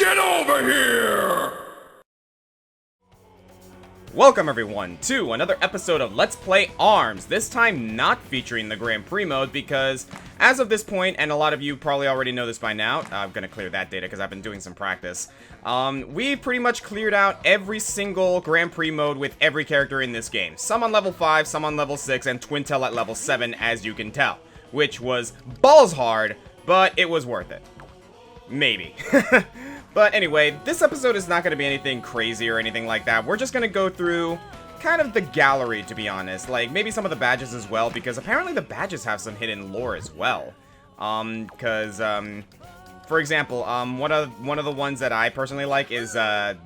Get over here! Welcome everyone to another episode of Let's Play ARMS, this time not featuring the Grand Prix mode because as of this point, and a lot of you probably already know this by now, I'm gonna clear that data because I've been doing some practice, we pretty much cleared out every single Grand Prix mode with every character in this game. Some on level 5, some on level 6, and Twintel at level 7 as you can tell, which was balls hard, but it was worth it. Maybe. But anyway, this episode is not going to be anything crazy or anything like that. We're just going to go through kind of the gallery, to be honest. Like, maybe some of the badges as well, because apparently the badges have some hidden lore as well. For example, one of the ones that I personally like is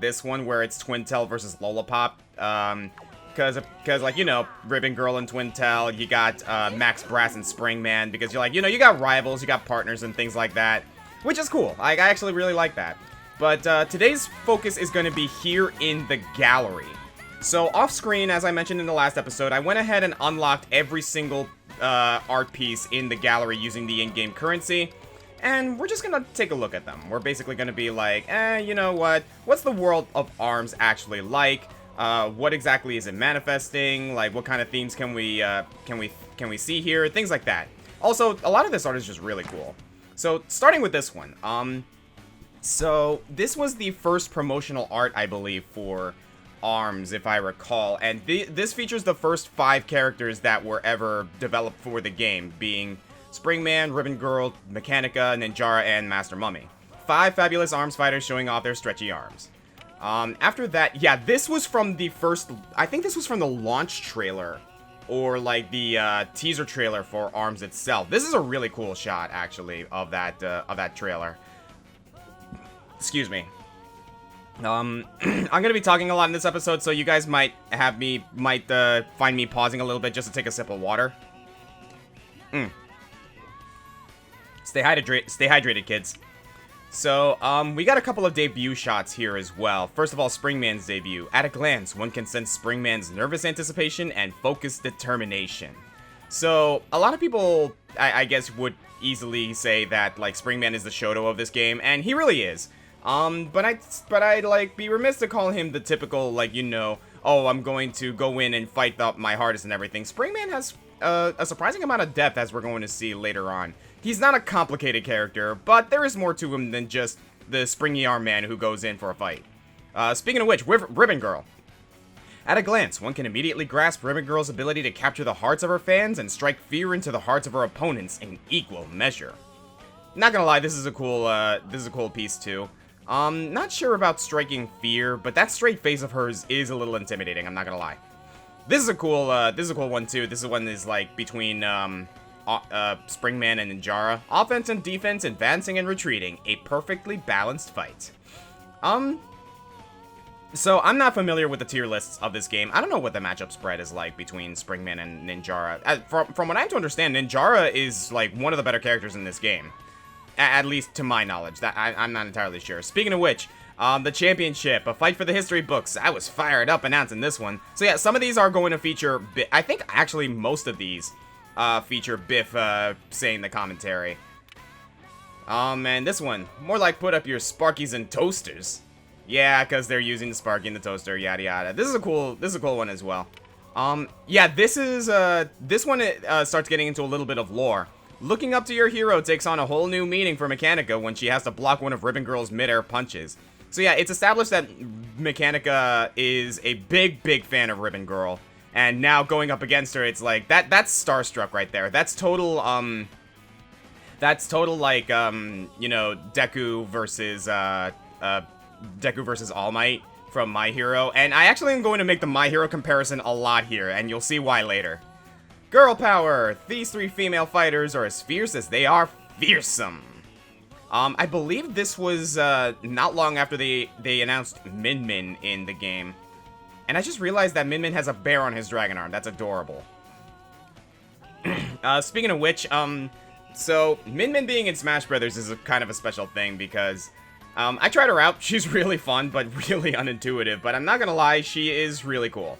this one where it's Twintel versus Lollipop. Because, like, you know, Ribbon Girl and Twintel, you got Max Brass and Springman, because you're like, you know, you got rivals, you got partners and things like that. Which is cool. I actually really like that. But today's focus is going to be here in the gallery. So off screen, as I mentioned in the last episode, I went ahead and unlocked every single art piece in the gallery using the in-game currency. And we're just going to take a look at them. We're basically going to be like, you know what? What's the world of ARMS actually like? What exactly is it manifesting? Like, what kind of themes can we see here? Things like that. Also, a lot of this art is just really cool. So, starting with this one, so this was the first promotional art, I believe, for ARMS, if I recall, and this features the first 5 characters that were ever developed for the game, being Springman, Ribbon Girl, Mechanica, Ninjara, and Master Mummy. 5 fabulous ARMS fighters showing off their stretchy arms. After that, yeah, this was from the first, I think this was from the launch trailer, or like the teaser trailer for ARMS itself. This is a really cool shot, actually, of that trailer. Excuse me. I'm gonna be talking a lot in this episode, so you guys might find me pausing a little bit just to take a sip of water. Stay hydrated, kids. So, we got a couple of debut shots here as well. First of all, Springman's debut. At a glance, one can sense Springman's nervous anticipation and focused determination. So, a lot of people, I guess, would easily say that, like, Springman is the Shoto of this game, and he really is. But I'd, like, be remiss to call him the typical, like, you know, oh, I'm going to go in and fight my hardest and everything. Springman has a surprising amount of depth, as we're going to see later on. He's not a complicated character, but there is more to him than just the springy arm man who goes in for a fight. Speaking of which, Ribbon Girl. At a glance, one can immediately grasp Ribbon Girl's ability to capture the hearts of her fans and strike fear into the hearts of her opponents in equal measure. Not gonna lie, this is a cool piece too. Not sure about striking fear, but that straight face of hers is a little intimidating, I'm not gonna lie. This is a cool one too. This one is like between, Springman and Ninjara. Offense and defense, advancing and retreating. A perfectly balanced fight. So I'm not familiar with the tier lists of this game. I don't know what the matchup spread is like between Springman and Ninjara. From what I'm to understand, Ninjara is like one of the better characters in this game. At least to my knowledge. I'm not entirely sure. Speaking of which, the championship, a fight for the history books. I was fired up announcing this one. So yeah, some of these are going to feature, I think actually most of these feature Biff saying the commentary. And this one, more like put up your Sparkies and toasters. Yeah, because they're using the Sparky and the toaster, yada yada. This is a cool one as well. Yeah, this one starts getting into a little bit of lore. Looking up to your hero takes on a whole new meaning for Mechanica when she has to block one of Ribbon Girl's mid-air punches. So yeah, it's established that Mechanica is a big fan of Ribbon Girl. And now going up against her, it's like, that's starstruck right there. That's total, like, you know, Deku versus All Might from My Hero. And I actually am going to make the My Hero comparison a lot here, and you'll see why later. Girl power! These 3 female fighters are as fierce as they are fearsome. I believe this was, not long after they announced Min Min in the game. And I just realized that Min Min has a bear on his dragon arm. That's adorable. Speaking of which, so Min Min being in Smash Brothers is a kind of a special thing because, I tried her out. She's really fun, but really unintuitive. But I'm not gonna lie, she is really cool.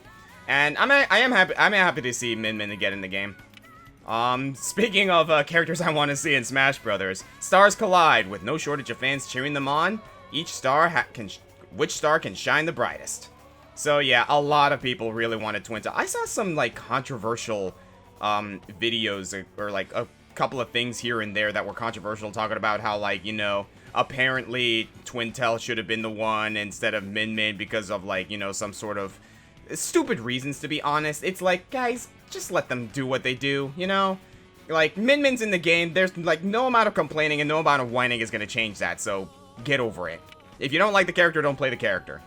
And I'm happy to see Min Min again in the game. Speaking of characters I want to see in Smash Brothers, stars collide with no shortage of fans cheering them on. which star can shine the brightest. So yeah, a lot of people really wanted Twin Tail. I saw some like controversial videos or like a couple of things here and there that were controversial, talking about how, like, you know, apparently Twin Tail should have been the one instead of Min Min because of, like, you know, some sort of stupid reasons, to be honest. It's like, guys, just let them do what they do, you know? Like, Min Min's in the game, there's, like, no amount of complaining and no amount of whining is gonna change that, so get over it. If you don't like the character, don't play the character.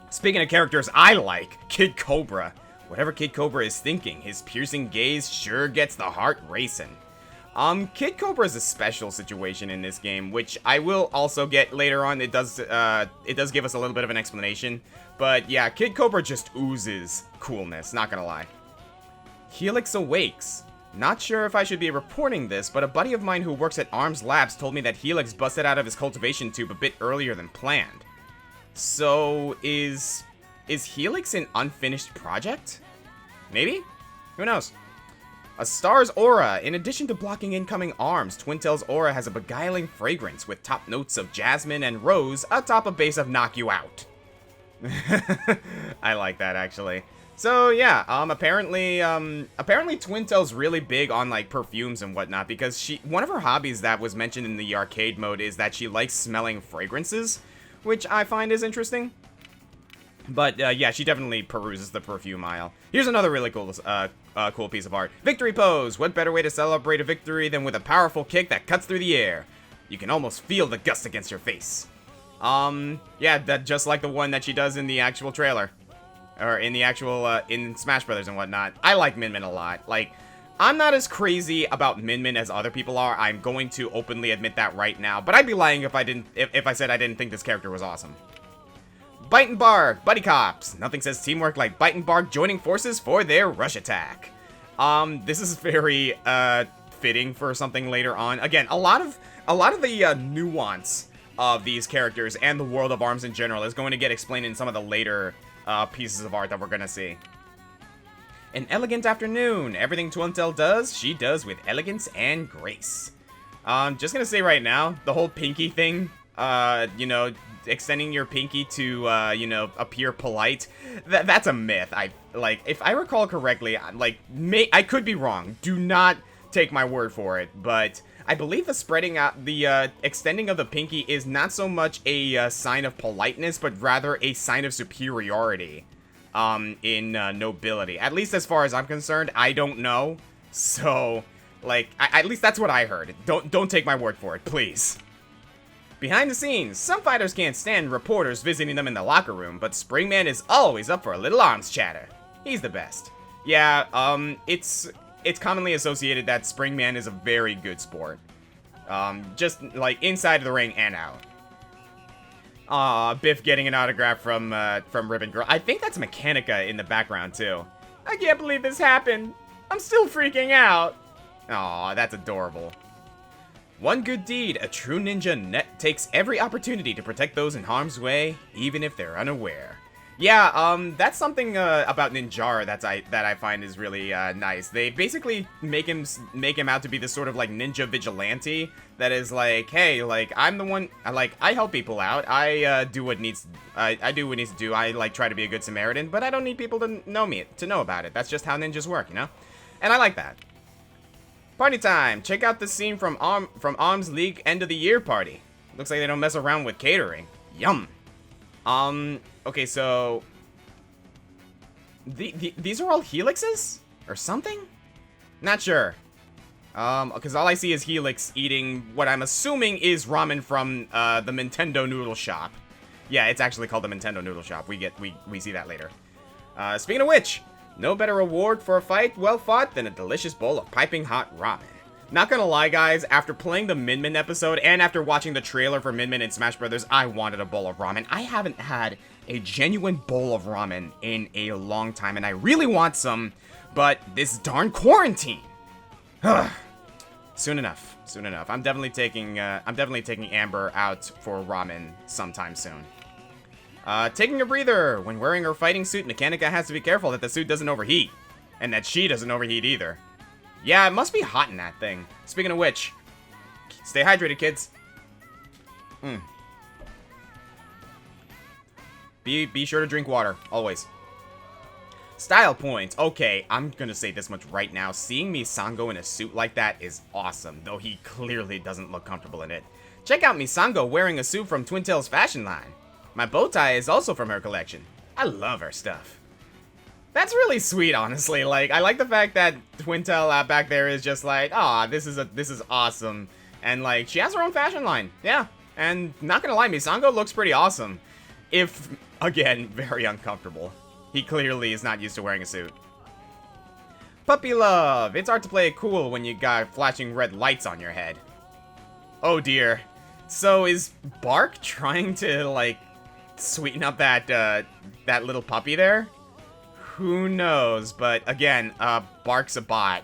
Speaking of characters I like, Kid Cobra. Whatever Kid Cobra is thinking, his piercing gaze sure gets the heart racing. Kid Cobra is a special situation in this game, which I will also get later on. It does give us a little bit of an explanation. But yeah, Kid Cobra just oozes coolness, not gonna lie. Helix awakes. Not sure if I should be reporting this, but a buddy of mine who works at ARMS Labs told me that Helix busted out of his cultivation tube a bit earlier than planned. So, is Helix an unfinished project? Maybe? Who knows? A star's aura. In addition to blocking incoming arms, Twin Tail's aura has a beguiling fragrance with top notes of jasmine and rose atop a base of knock you out. I like that, actually. So yeah, apparently Twin Tail's really big on like perfumes and whatnot, because one of her hobbies that was mentioned in the arcade mode is that she likes smelling fragrances, which I find is interesting. But yeah, she definitely peruses the perfume aisle. Here's another really cool cool piece of art. Victory pose. What better way to celebrate a victory than with a powerful kick that cuts through the air? You can almost feel the gust against your face. Yeah, that just like the one that she does in the actual trailer. Or in the actual, in Smash Brothers and whatnot. I like Min Min a lot. Like, I'm not as crazy about Min Min as other people are. I'm going to openly admit that right now. But I'd be lying if I said I didn't think this character was awesome. Bite and Bark, Buddy Cops. Nothing says teamwork like Bite and Bark joining forces for their rush attack. This is very, fitting for something later on. Again, a lot of the, nuance of these characters and the world of ARMS in general is going to get explained in some of the later pieces of art that we're gonna see. An elegant afternoon. Everything Twin Tail does, she does with elegance and grace. Just gonna say right now, the whole pinky thing, you know, extending your pinky to, you know, appear polite, that's a myth. If I recall correctly, I could be wrong. Do not take my word for it, but I believe the spreading out, the extending of the pinky is not so much a sign of politeness, but rather a sign of superiority in nobility. At least as far as I'm concerned, I don't know. So, like, at least that's what I heard. Don't take my word for it, please. Behind the scenes, some fighters can't stand reporters visiting them in the locker room, but Springman is always up for a little arms chatter. He's the best. Yeah, it's commonly associated that Springman is a very good sport. Just, like, inside of the ring and out. Aw, Biff getting an autograph from Ribbon Girl. I think that's Mechanica in the background, too. I can't believe this happened. I'm still freaking out. Aw, that's adorable. One good deed, a true ninja takes every opportunity to protect those in harm's way, even if they're unaware. Yeah, that's something about Ninjara that I find is really nice. They basically make him out to be this sort of like ninja vigilante that is like, hey, like I'm the one, I help people out. I do what needs to do. I like try to be a good Samaritan, but I don't need people to know about it. That's just how ninjas work, you know? And I like that. Party time! Check out the scene from ARMS League end of the year party. Looks like they don't mess around with catering. Yum. Okay, so these are all Helixes or something? Not sure. Because all I see is Helix eating what I'm assuming is ramen from the Nintendo Noodle Shop. Yeah, it's actually called the Nintendo Noodle Shop. We see that later. Speaking of which, no better reward for a fight well fought than a delicious bowl of piping hot ramen. Not gonna lie, guys, after playing the Min Min episode and after watching the trailer for Min Min and Smash Brothers, I wanted a bowl of ramen. I haven't had a genuine bowl of ramen in a long time, and I really want some, but this darn quarantine. Soon enough. I'm definitely taking Amber out for ramen sometime soon. Taking a breather. When wearing her fighting suit, Mechanica has to be careful that the suit doesn't overheat. And that she doesn't overheat either. Yeah, it must be hot in that thing. Speaking of which, stay hydrated, kids. Be sure to drink water, always. Style points. Okay, I'm gonna say this much right now. Seeing Misango in a suit like that is awesome, though he clearly doesn't look comfortable in it. Check out Misango wearing a suit from Twintail's fashion line. My bow tie is also from her collection. I love her stuff. That's really sweet, honestly. Like, I like the fact that Twintail back there is just like, ah, this is awesome. And like, she has her own fashion line. Yeah. And not gonna lie, Misango looks pretty awesome. If, again, very uncomfortable. He clearly is not used to wearing a suit. Puppy love. It's hard to play it cool when you got flashing red lights on your head. Oh dear. So is Bark trying to, like, sweeten up that, that little puppy there? Who knows, but again, Bark's a bot.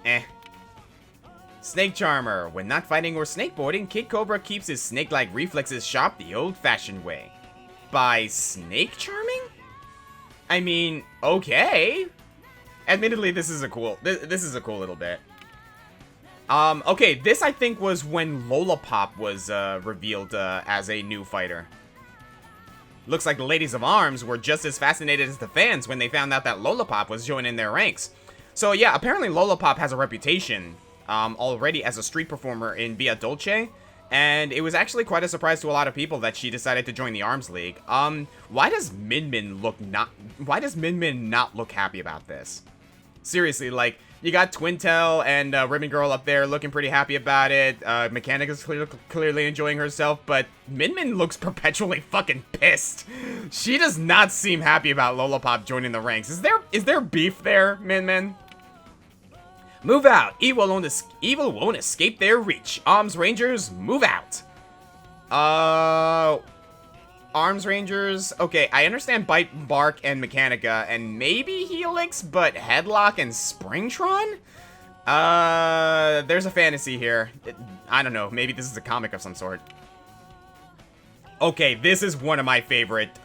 Eh. Snake Charmer. When not fighting or snakeboarding, Kid Cobra keeps his snake-like reflexes sharp the old-fashioned way. By snake charming? I mean, okay. Admittedly, this is a cool little bit. Okay, this I think was when Lollipop was revealed as a new fighter. Looks like the Ladies of Arms were just as fascinated as the fans when they found out that Lollipop was joining their ranks. So yeah, apparently Lollipop has a reputation already as a street performer in Via Dolce, and it was actually quite a surprise to a lot of people that she decided to join the Arms League. Why does Min Min not look happy about this? Seriously, like, you got Twintail and Ribbon Girl up there looking pretty happy about it. Mechanica's clearly enjoying herself, but Min Min looks perpetually fucking pissed. She does not seem happy about Lollipop joining the ranks. Is there beef there, Min Min? Move out. Evil won't escape their reach. Arms Rangers, move out. Arms Rangers. Okay, I understand Bite, Bark, and Mechanica, and maybe Helix, but Headlock and Springtron? There's a fantasy here. I don't know. Maybe this is a comic of some sort. Okay, this is one of my favorite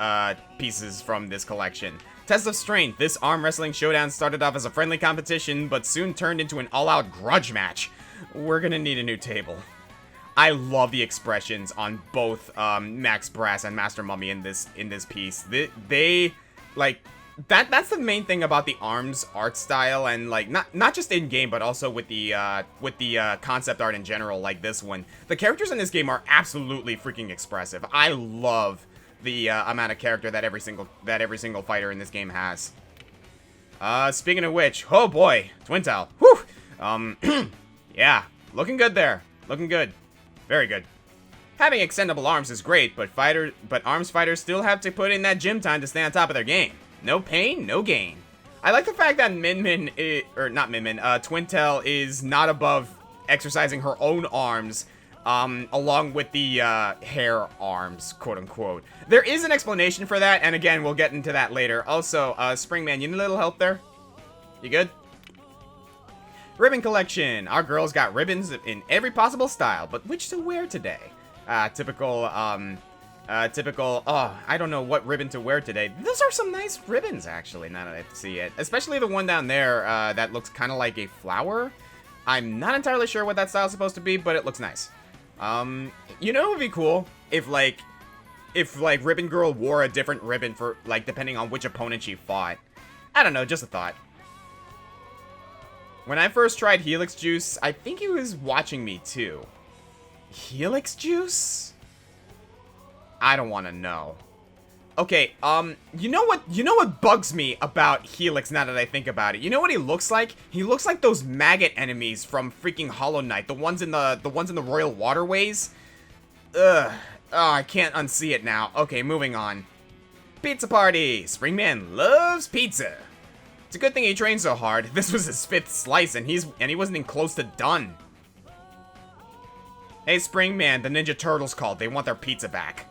pieces from this collection. Test of Strength. This arm wrestling showdown started off as a friendly competition, but soon turned into an all-out grudge match. We're gonna need a new table. I love the expressions on both Max Brass and Master Mummy in this piece. They like that's the main thing about the Arms art style, and like not just in game but also with the concept art in general, like this one. The characters in this game are absolutely freaking expressive. I love the amount of character that every single fighter in this game has. Speaking of which, oh boy, Twintail. Whew. Yeah, looking good there. Looking good. Very good. Having extendable arms is great, but arms fighters still have to put in that gym time to stay on top of their game. No pain, no gain. I like the fact that Twintail is not above exercising her own arms, along with the hair arms, quote unquote. There is an explanation for that, and again, we'll get into that later. Also, Springman, you need a little help there? You good? Ribbon collection. Our girls got ribbons in every possible style, but which to wear today? Typical, oh, I don't know what ribbon to wear today. Those are some nice ribbons, actually, now that I see it. Especially the one down there, that looks kind of like a flower. I'm not entirely sure what that style is supposed to be, but it looks nice. You know, it would be cool if Ribbon Girl wore a different ribbon for, like, depending on which opponent she fought. I don't know, just a thought. When I first tried Helix Juice, I think he was watching me too. Helix Juice? I don't want to know. Okay, you know what bugs me about Helix now that I think about it? You know what he looks like? He looks like those maggot enemies from freaking Hollow Knight, the ones in the Royal Waterways. Ugh. Oh, I can't unsee it now. Okay, moving on. Pizza party. Springman loves pizza. It's a good thing he trained so hard. This was his 5th slice, and he wasn't even close to done. Hey, Springman, the Ninja Turtles called. They want their pizza back.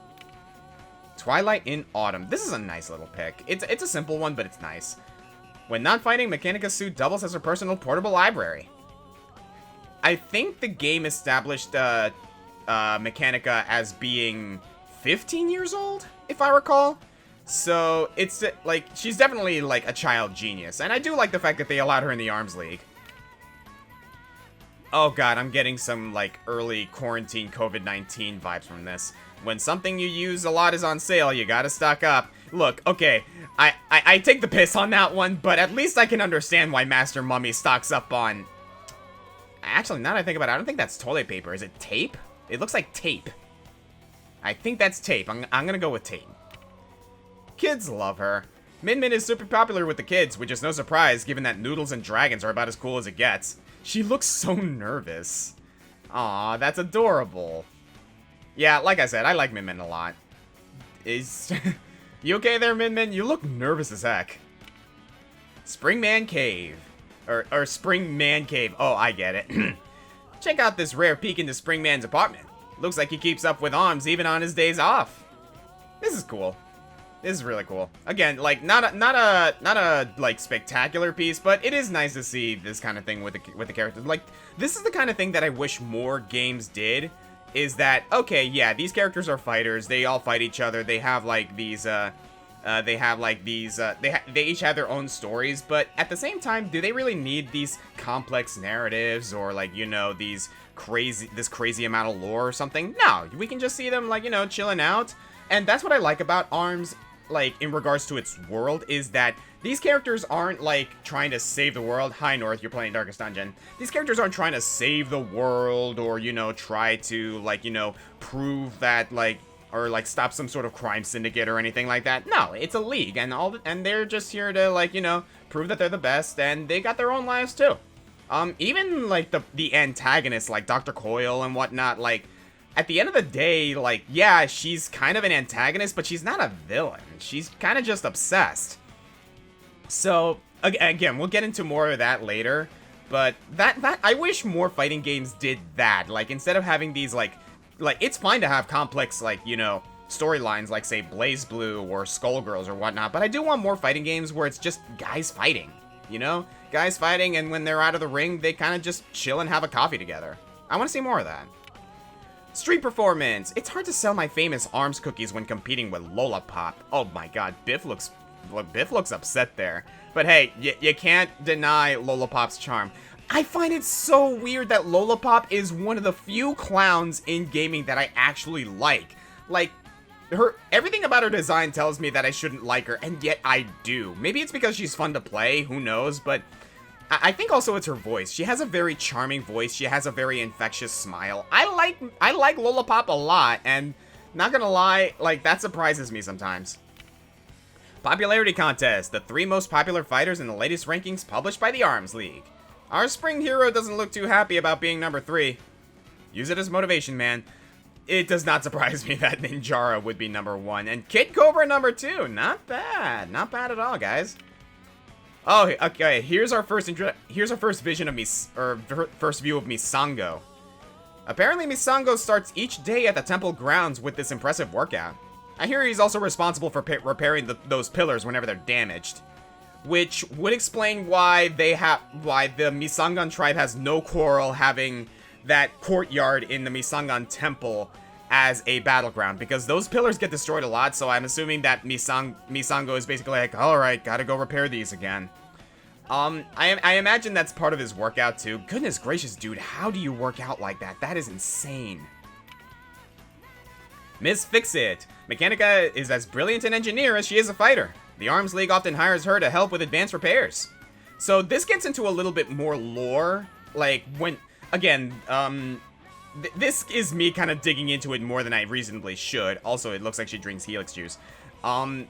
Twilight in Autumn. This is a nice little pick. It's a simple one, but it's nice. When not fighting, Mechanica's suit doubles as her personal portable library. I think the game established Mechanica as being 15 years old, if I recall. So, it's, like, she's definitely, like, a child genius. And I do like the fact that they allowed her in the Arms League. Oh god, I'm getting some, like, early quarantine COVID-19 vibes from this. When something you use a lot is on sale, you gotta stock up. Look, okay, I take the piss on that one, but at least I can understand why Master Mummy stocks up on... Actually, now that I think about it, I don't think that's toilet paper. Is it tape? It looks like tape. I think that's tape. I'm gonna go with tape. Kids love her. Min Min is super popular with the kids, which is no surprise given that noodles and dragons are about as cool as it gets. She looks so nervous. Aw, that's adorable. Yeah, like I said, I like Min Min a lot. Is... You okay there, Min Min? You look nervous as heck. Springman Cave. Or Spring Man Cave. Oh, I get it. Check out this rare peek into Springman's apartment. Looks like he keeps up with arms even on his days off. This is cool. This is really cool. Again, like not a like spectacular piece, but it is nice to see this kind of thing with the characters. Like this is the kind of thing that I wish more games did. Is that okay? Yeah, these characters are fighters. They all fight each other. They have like these they each have their own stories, but at the same time, do they really need these complex narratives or like, you know, this crazy amount of lore or something? No, we can just see them like, you know, chilling out. And that's what I like about ARMS, like in regards to its world, is that these characters aren't like trying to save the world. Hi North, you're playing Darkest Dungeon. These characters aren't trying to save the world or, you know, try to like, you know, prove that like, or like stop some sort of crime syndicate or anything like that. No, it's a league, and and they're just here to like, you know, prove that they're the best, and they got their own lives too. Even like the antagonists like Dr. Coyle and whatnot, like at the end of the day, like yeah, she's kind of an antagonist, but she's not a villain. She's kind of just obsessed. So again, we'll get into more of that later, but that I wish more fighting games did that. Like instead of having these like it's fine to have complex, like, you know, storylines like, say, BlazBlue or Skullgirls or whatnot, but I do want more fighting games where it's just guys fighting, you know? Guys fighting, and when they're out of the ring, they kind of just chill and have a coffee together. I want to see more of that. Street performance. It's hard to sell my famous ARMS cookies when competing with Lollipop. Oh my god, Biff looks upset there. But hey, you can't deny Lollipop's charm. I find it so weird that Lollipop is one of the few clowns in gaming that I actually like. Like, everything about her design tells me that I shouldn't like her, and yet I do. Maybe it's because she's fun to play, who knows, but I think also it's her voice. She has a very charming voice, she has a very infectious smile. I like Lollipop a lot, and not gonna lie, like, that surprises me sometimes. Popularity contest, the 3 most popular fighters in the latest rankings published by the ARMS League. Our spring hero doesn't look too happy about being number 3. Use it as motivation, man. It does not surprise me that Ninjara would be number 1 and Kid Cobra number 2. Not bad. Not bad at all, guys. Oh, okay. Here's our first vision of first view of Misango. Apparently, Misango starts each day at the temple grounds with this impressive workout. I hear he's also responsible for repairing those pillars whenever they're damaged. Which would explain why the Misangan tribe has no quarrel having that courtyard in the Misangan temple as a battleground, because those pillars get destroyed a lot, so I'm assuming that Misango is basically like, alright, gotta go repair these again. I imagine that's part of his workout too. Goodness gracious, dude, how do you work out like that? That is insane. Miss Fix-It. Mechanica is as brilliant an engineer as she is a fighter. The ARMS League often hires her to help with advanced repairs. So this gets into a little bit more lore. Like, when, again, this is me kind of digging into it more than I reasonably should. Also, it looks like she drinks Helix juice.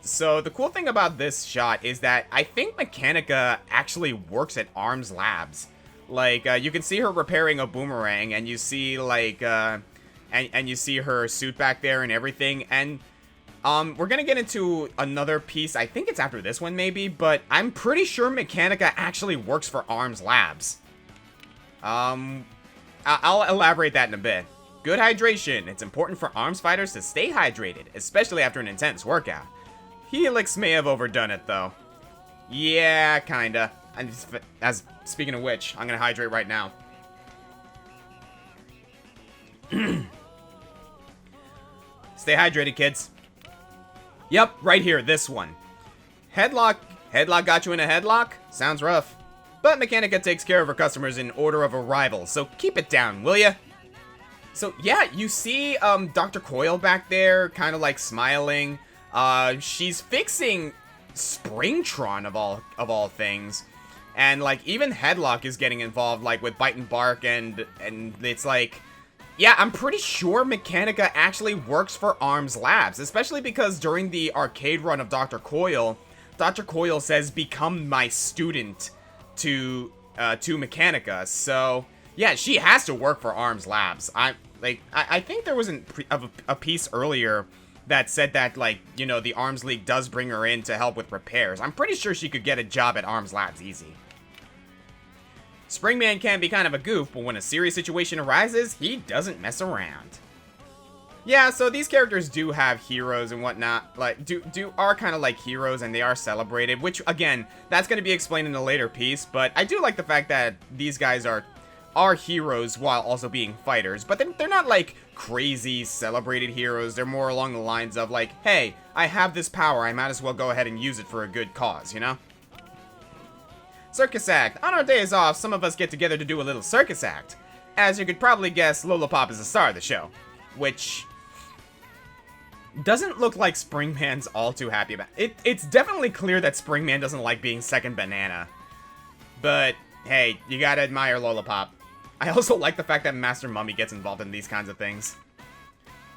So the cool thing about this shot is that I think Mechanica actually works at ARMS Labs. Like, you can see her repairing a boomerang, and you see, like, and you see her suit back there and everything, and we're gonna get into another piece. I think it's after this one, maybe, but I'm pretty sure Mechanica actually works for ARMS Labs. I'll elaborate that in a bit. Good hydration. It's important for ARMS fighters to stay hydrated, especially after an intense workout. Helix may have overdone it, though. Yeah, kinda. Speaking of which, I'm gonna hydrate right now. Stay hydrated, kids. Yep, right here, this one. Headlock got you in a headlock? Sounds rough. but Mechanica takes care of her customers in order of arrival, so keep it down, will ya? So yeah, you see Dr. Coil back there, kind of like smiling. She's fixing Springtron of all things. And like even Headlock is getting involved, like with Bite and Bark, and it's like, yeah, I'm pretty sure Mechanica actually works for ARMS Labs, especially because during the arcade run of Dr. Coil says, "Become my student," to Mechanica. So yeah, she has to work for ARMS Labs. I think there was a piece earlier that said that, like, you know, the ARMS League does bring her in to help with repairs. I'm pretty sure she could get a job at ARMS Labs easy. Springman can be kind of a goof, but when a serious situation arises, he doesn't mess around. Yeah, so these characters do have heroes and whatnot, like, are kind of like heroes, and they are celebrated, which, again, that's going to be explained in a later piece, but I do like the fact that these guys are heroes while also being fighters, but they're not, like, crazy celebrated heroes. They're more along the lines of, like, hey, I have this power, I might as well go ahead and use it for a good cause, you know? Circus act. On our days off, some of us get together to do a little circus act. As you could probably guess, Lollipop is the star of the show, which doesn't look like Springman's all too happy about it. It's definitely clear that Springman doesn't like being second banana. But, hey, you gotta admire Lollipop. I also like the fact that Master Mummy gets involved in these kinds of things.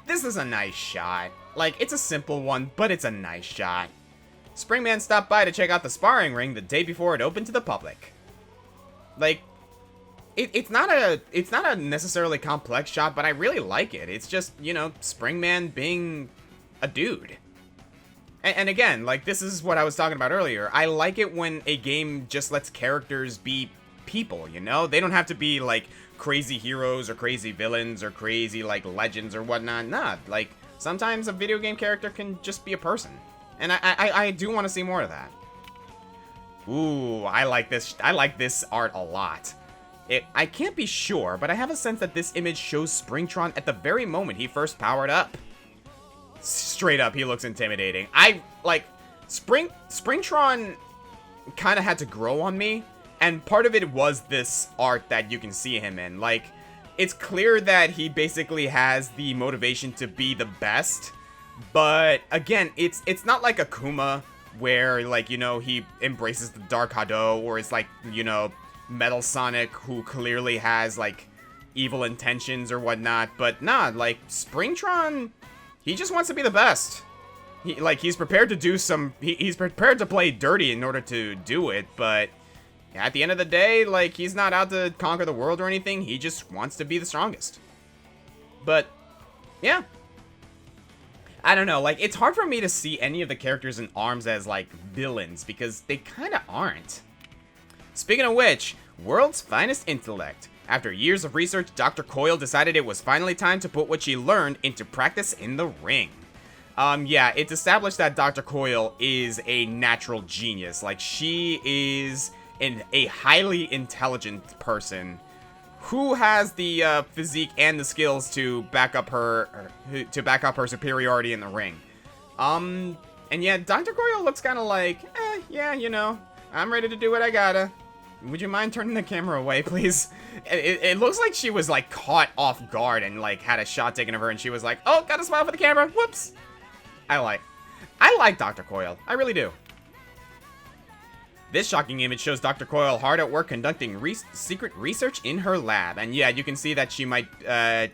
This is a nice shot. Like, it's a simple one, but it's a nice shot. Springman stopped by to check out the sparring ring the day before it opened to the public. Like, it's not a necessarily complex shot, but I really like it. It's just, you know, Springman being a dude. And again, like, this is what I was talking about earlier. I like it when a game just lets characters be people, you know? They don't have to be, like, crazy heroes or crazy villains or crazy, like, legends or whatnot. Nah, like, sometimes a video game character can just be a person. And I do want to see more of that. Ooh, I like this art a lot. I can't be sure, but I have a sense that this image shows Springtron at the very moment he first powered up. Straight up, he looks intimidating. Springtron kind of had to grow on me, and part of it was this art that you can see him in. Like, it's clear that he basically has the motivation to be the best. But, again, it's not like Akuma, where, like, you know, he embraces the Dark Hado, or it's like, you know, Metal Sonic, who clearly has, like, evil intentions or whatnot. But, nah, like, Springtron, he just wants to be the best. He's prepared to do he's prepared to play dirty in order to do it, but at the end of the day, like, he's not out to conquer the world or anything, he just wants to be the strongest. But, yeah. I don't know, like, it's hard for me to see any of the characters in ARMS as, like, villains, because they kinda aren't. Speaking of which, world's finest intellect. After years of research, Dr. Coil decided it was finally time to put what she learned into practice in the ring. Yeah, it's established that Dr. Coil is a natural genius. Like, she is a highly intelligent person who has the physique and the skills to back up her superiority in the ring. And yeah, Dr. Coil looks kind of like, yeah, you know, I'm ready to do what I gotta. Would you mind turning the camera away, please? It looks like she was, like, caught off guard and, like, had a shot taken of her, and she was like, oh, gotta smile for the camera, whoops. I like Dr. Coil, I really do. This shocking image shows Dr. Coil hard at work conducting secret research in her lab. And yeah, you can see that she might, yeah,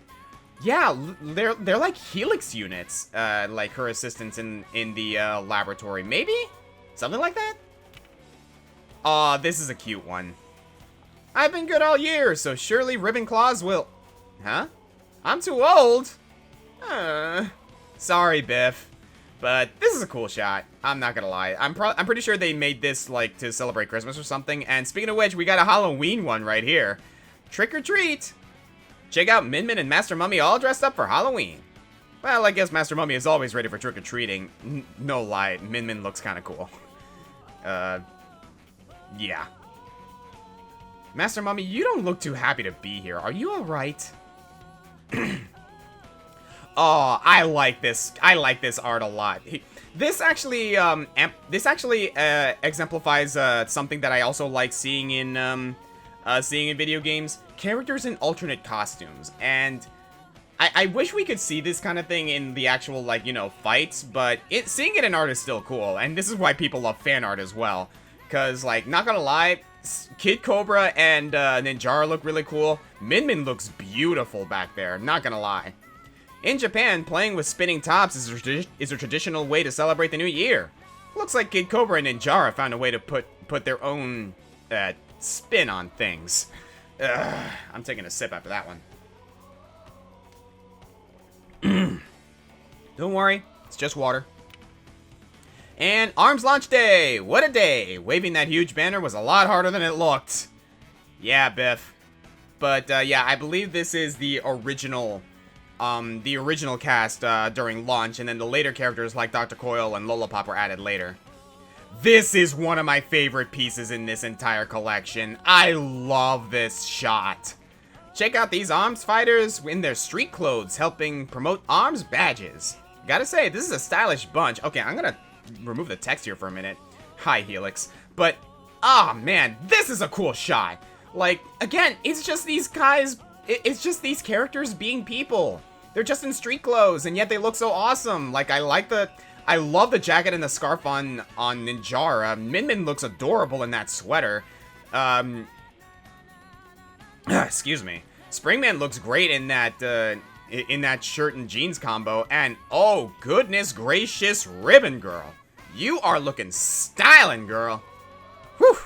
they're like Helix units, like her assistants in the laboratory. Maybe? Something like that? Aw, this is a cute one. I've been good all year, so surely Ribbon Claws will... Huh? I'm too old? Sorry, Biff. But this is a cool shot. I'm not gonna lie. I'm pretty sure they made this, like, to celebrate Christmas or something. And speaking of which, we got a Halloween one right here. Trick or treat! Check out Min Min and Master Mummy all dressed up for Halloween. Well, I guess Master Mummy is always ready for trick or treating. No lie, Min Min looks kind of cool. Yeah. Master Mummy, you don't look too happy to be here. Are you alright? Oh, I like this. I like this art a lot. This actually exemplifies something that I also like seeing in video games. Characters in alternate costumes, and I wish we could see this kind of thing in the actual, like, you know, fights, but seeing it in art is still cool, and this is why people love fan art as well. Because, like, not gonna lie, Kid Cobra and Ninjara look really cool. Min Min looks beautiful back there, not gonna lie. In Japan, playing with spinning tops is a traditional way to celebrate the new year. Looks like Kid Cobra and Ninjara found a way to put their own spin on things. I'm taking a sip after that one. Don't worry, it's just water. And Arms Launch Day! What a day! Waving that huge banner was a lot harder than it looked. Yeah, Biff. But yeah, I believe this is the original cast during launch, and then the later characters like Dr. Coil and Lollipop were added later. This is one of my favorite pieces in this entire collection. I love this shot. Check out these ARMS fighters in their street clothes, helping promote ARMS badges. Gotta say, this is a stylish bunch. Okay, I'm gonna remove the text here for a minute. Hi, Helix. But, ah, man, this is a cool shot. Like, again, it's just these guys, it's just these characters being people. They're just in street clothes, and yet they look so awesome. Like, I love the jacket and the scarf on Ninjara. Min Min looks adorable in that sweater. Excuse me. Springman looks great in that shirt and jeans combo, and oh goodness gracious, Ribbon Girl, you are looking styling, girl. Whew.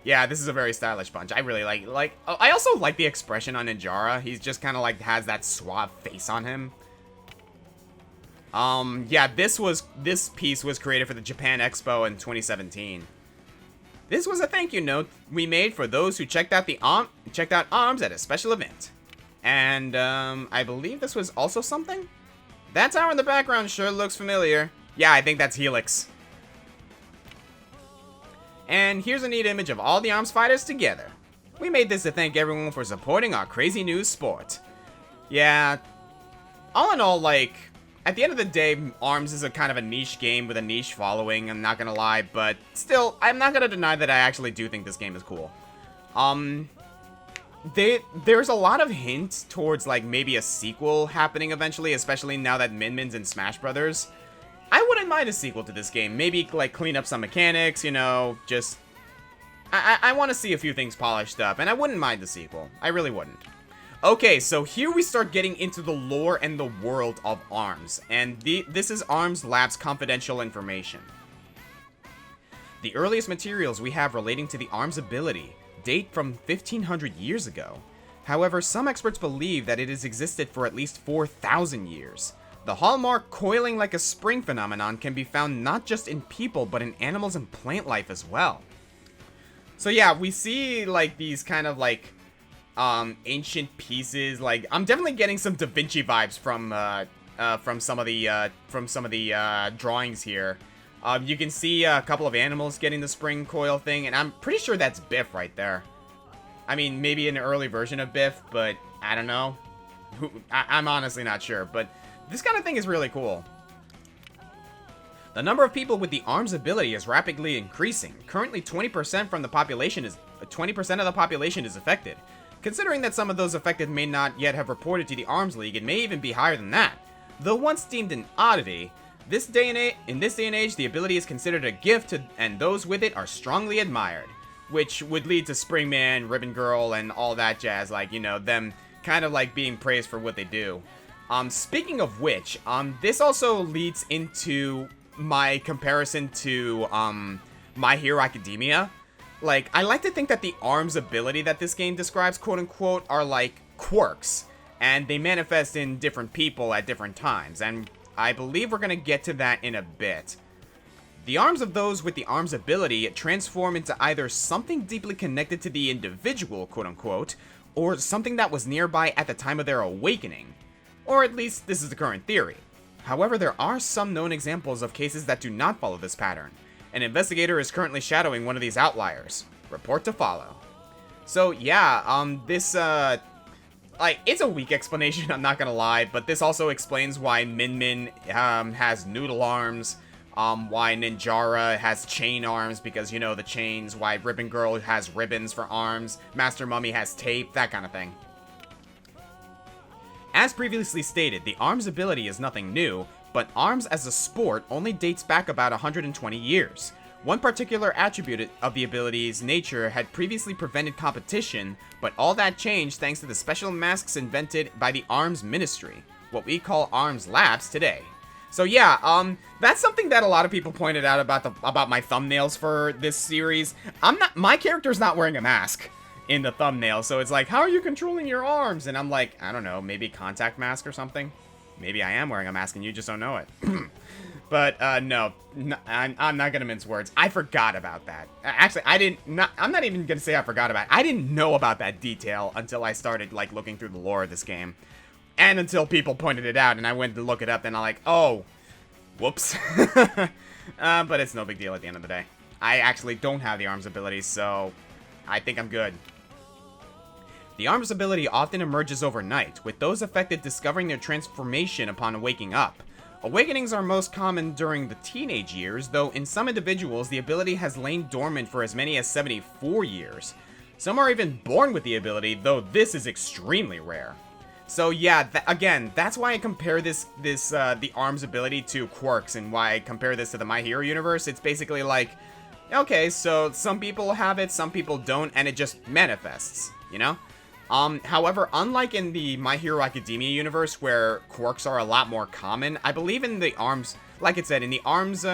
Yeah, this is a very stylish bunch. I really like. I also like the expression on Ninjara. He's just kind of like has that suave face on him. Yeah, this piece was created for the Japan Expo in 2017. This was a thank you note we made for those who checked out ARMS at a special event. And, I believe this was also something? That tower in the background sure looks familiar. Yeah, I think that's Helix. And here's a neat image of all the ARMS fighters together. We made this to thank everyone for supporting our crazy new sport. Yeah, all in all, like, at the end of the day, ARMS is a kind of a niche game with a niche following, I'm not gonna lie, but still, I'm not gonna deny that I actually do think this game is cool. There's a lot of hints towards, like, maybe a sequel happening eventually, especially now that Min Min's in Smash Brothers. I wouldn't mind a sequel to this game. Maybe, like, clean up some mechanics, you know, just... I want to see a few things polished up, and I wouldn't mind the sequel. I really wouldn't. Okay, so here we start getting into the lore and the world of ARMS, and this is ARMS Lab's confidential information. The earliest materials we have relating to the ARMS ability date from 1500 years ago. However, some experts believe that it has existed for at least 4,000 years. The hallmark coiling like a spring phenomenon can be found not just in people, but in animals and plant life as well. So yeah, we see like these kind of like ancient pieces. Like I'm definitely getting some Da Vinci vibes from some of the drawings here. You can see a couple of animals getting the spring coil thing, and I'm pretty sure that's Biff right there. I mean, maybe an early version of Biff, but I don't know. I'm honestly not sure, but this kind of thing is really cool. The number of people with the ARMS ability is rapidly increasing. Currently, 20% of the population is affected. Considering that some of those affected may not yet have reported to the ARMS League, it may even be higher than that. Though once deemed an oddity, in this day and age, the ability is considered a gift, and those with it are strongly admired. Which would lead to Springman, Ribbon Girl, and all that jazz, like, you know, them kind of like being praised for what they do. Speaking of which, this also leads into my comparison to, My Hero Academia. Like, I like to think that the ARMS ability that this game describes, quote-unquote, are like quirks, and they manifest in different people at different times, and I believe we're gonna get to that in a bit. The arms of those with the ARMS ability transform into either something deeply connected to the individual, quote-unquote, or something that was nearby at the time of their awakening. Or at least, this is the current theory. However, there are some known examples of cases that do not follow this pattern. An investigator is currently shadowing one of these outliers. Report to follow. So, yeah, like, it's a weak explanation, I'm not gonna lie, but this also explains why Min Min has noodle arms, why Ninjara has chain arms, because, you know, the chains, why Ribbon Girl has ribbons for arms, Master Mummy has tape, that kind of thing. As previously stated, the ARMS ability is nothing new, but ARMS as a sport only dates back about 120 years. One particular attribute of the ability's nature had previously prevented competition, but all that changed thanks to the special masks invented by the ARMS Ministry, what we call ARMS Labs today. So yeah, that's something that a lot of people pointed out about my thumbnails for this series. My character's not wearing a mask in the thumbnail, so it's like, how are you controlling your arms? And I'm like, I don't know, maybe contact mask or something? Maybe I am wearing a mask and you just don't know it. But, no, I'm not gonna mince words. I forgot about that. Actually, I'm not even gonna say I forgot about it. I didn't know about that detail until I started, like, looking through the lore of this game. And until people pointed it out, and I went to look it up, and I'm like, oh, whoops. But it's no big deal at the end of the day. I actually don't have the ARMS ability, so I think I'm good. The ARMS ability often emerges overnight, with those affected discovering their transformation upon waking up. Awakenings are most common during the teenage years, though in some individuals the ability has lain dormant for as many as 74 years. Some are even born with the ability, though this is extremely rare. So yeah, again, that's why I compare the ARMS ability to quirks, and why I compare this to the My Hero universe. It's basically like, okay, so some people have it, some people don't, and it just manifests, you know? However, unlike in the My Hero Academia universe, where quirks are a lot more common, I believe in the ARMS, like it said, in the ARMS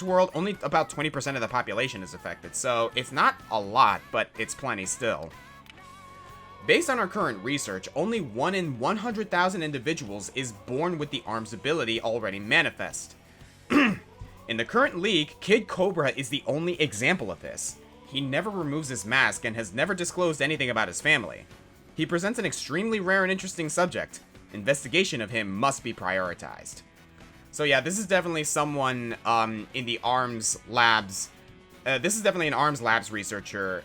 world, only about 20% of the population is affected, so it's not a lot, but it's plenty still. Based on our current research, only 1 in 100,000 individuals is born with the ARMS ability already manifest. In the current league, Kid Cobra is the only example of this. He never removes his mask and has never disclosed anything about his family. He presents an extremely rare and interesting subject. Investigation of him must be prioritized. So yeah, this is definitely someone in the ARMS labs. This is definitely an ARMS labs researcher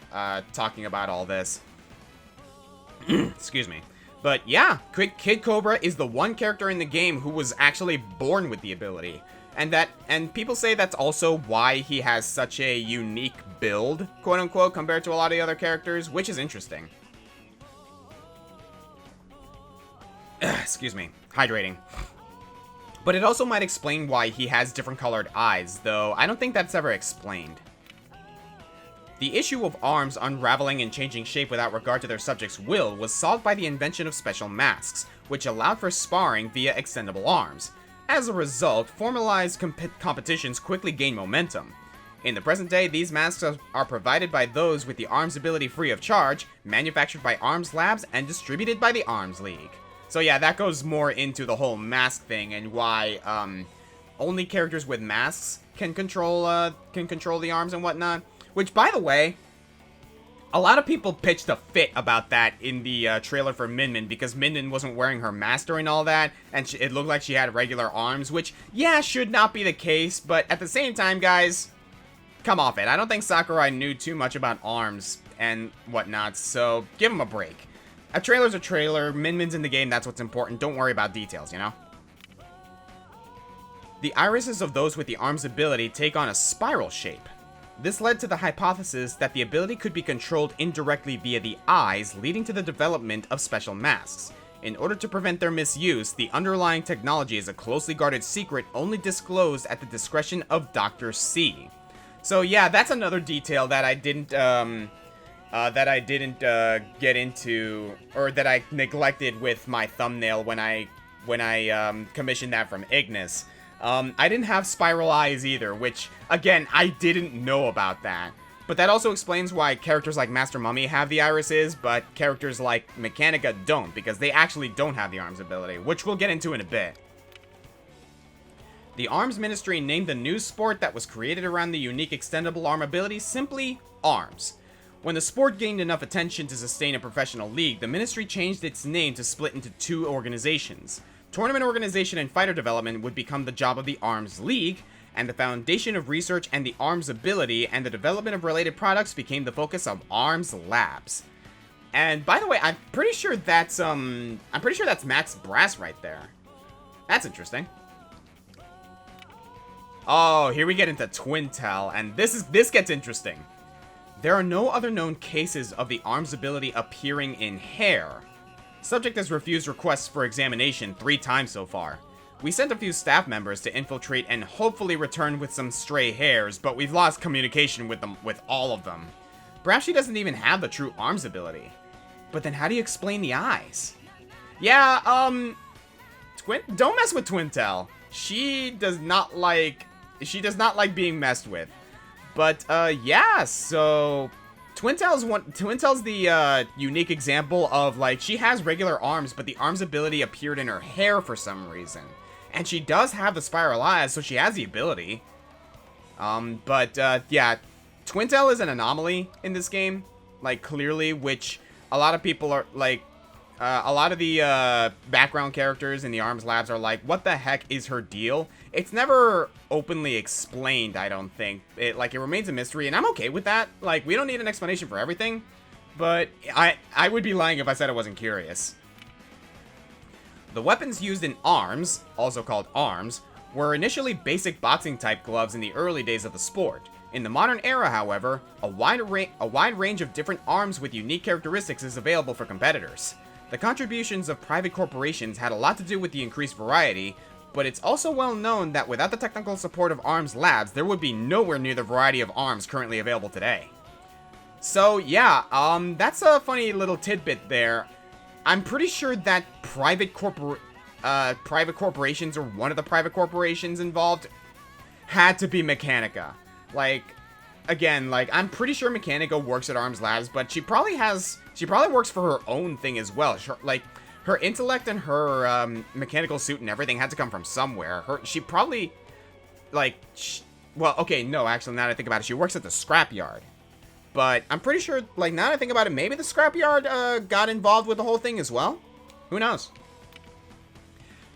talking about all this. Excuse me. But yeah, Kid Cobra is the one character in the game who was actually born with the ability. And people say that's also why he has such a unique build, quote unquote, compared to a lot of the other characters, which is interesting. Excuse me, hydrating. But it also might explain why he has different colored eyes, though I don't think that's ever explained. The issue of arms unraveling and changing shape without regard to their subject's will was solved by the invention of special masks, which allowed for sparring via extendable arms. As a result, formalized competitions quickly gain momentum. In the present day, these masks are provided by those with the ARMS ability free of charge, manufactured by ARMS Labs, and distributed by the ARMS League. So yeah, that goes more into the whole mask thing and why only characters with masks can control the arms and whatnot. Which, by the way, a lot of people pitched a fit about that in the trailer for Min Min, because Min Min wasn't wearing her mask during all that, and it looked like she had regular arms, which, yeah, should not be the case, but at the same time, guys, come off it. I don't think Sakurai knew too much about arms and whatnot, so give him a break. A trailer's a trailer, Min Min's in the game, that's what's important, don't worry about details, you know? The irises of those with the arms ability take on a spiral shape. This led to the hypothesis that the ability could be controlled indirectly via the eyes, leading to the development of special masks. In order to prevent their misuse, the underlying technology is a closely guarded secret only disclosed at the discretion of Dr. C. So yeah, that's another detail that I didn't get into, or that I neglected with my thumbnail when I commissioned that from Ignis. I didn't have spiral eyes either, which, again, I didn't know about that. But that also explains why characters like Master Mummy have the irises, but characters like Mechanica don't, because they actually don't have the arms ability, which we'll get into in a bit. The ARMS Ministry named the new sport that was created around the unique extendable arm ability simply ARMS. When the sport gained enough attention to sustain a professional league, the Ministry changed its name to split into two organizations. Tournament organization and fighter development would become the job of the ARMS League, and the foundation of research and the ARMS ability and the development of related products became the focus of ARMS Labs. And by the way, I'm pretty sure that's Max Brass right there. That's interesting. Oh, here we get into Twintel, and this gets interesting. There are no other known cases of the arm's ability appearing in hair. Subject has refused requests for examination 3 times so far. We sent a few staff members to infiltrate and hopefully return with some stray hairs, but we've lost communication with all of them. Perhaps she doesn't even have the true arms ability. But then how do you explain the eyes? Yeah, don't mess with Twintel. She does not like being messed with. But yeah, so Twintel's the unique example of, like, she has regular arms, but the arms ability appeared in her hair for some reason. And she does have the spiral eyes, so she has the ability. Yeah, Twintel is an anomaly in this game, like, clearly, which a lot of people are, like, a lot of the background characters in the ARMS labs are like, what the heck is her deal? It's never openly explained, I don't think. It remains a mystery, and I'm okay with that. Like, we don't need an explanation for everything, but I would be lying if I said I wasn't curious. The weapons used in ARMS, also called ARMS, were initially basic boxing-type gloves in the early days of the sport. In the modern era, however, a wide range of different arms with unique characteristics is available for competitors. The contributions of private corporations had a lot to do with the increased variety, but it's also well known that without the technical support of ARMS labs, there would be nowhere near the variety of arms currently available today. So yeah, that's a funny little tidbit there. I'm pretty sure that private corporations, or one of the private corporations involved, had to be Mechanica. Like, again, like, I'm pretty sure Mechanica works at ARMS Labs, but she probably works for her own thing as well. Like, her intellect and her mechanical suit and everything had to come from somewhere. She probably, like, well, okay, no, actually, now that I think about it, she works at the scrapyard. But I'm pretty sure, like, now that I think about it, maybe the scrapyard got involved with the whole thing as well? Who knows?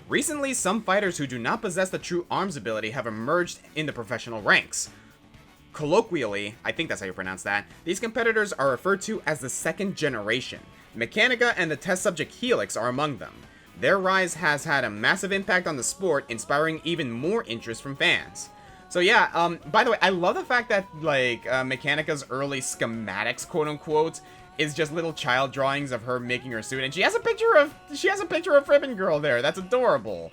Recently, some fighters who do not possess the true arms ability have emerged in the professional ranks. Colloquially, I think that's how you pronounce that, these competitors are referred to as the second generation. Mechanica and the test subject Helix are among them. Their rise has had a massive impact on the sport, inspiring even more interest from fans. So yeah, by the way, I love the fact that, like, Mechanica's early schematics, quote-unquote, is just little child drawings of her making her suit, and she has a picture of Ribbon Girl there. That's adorable.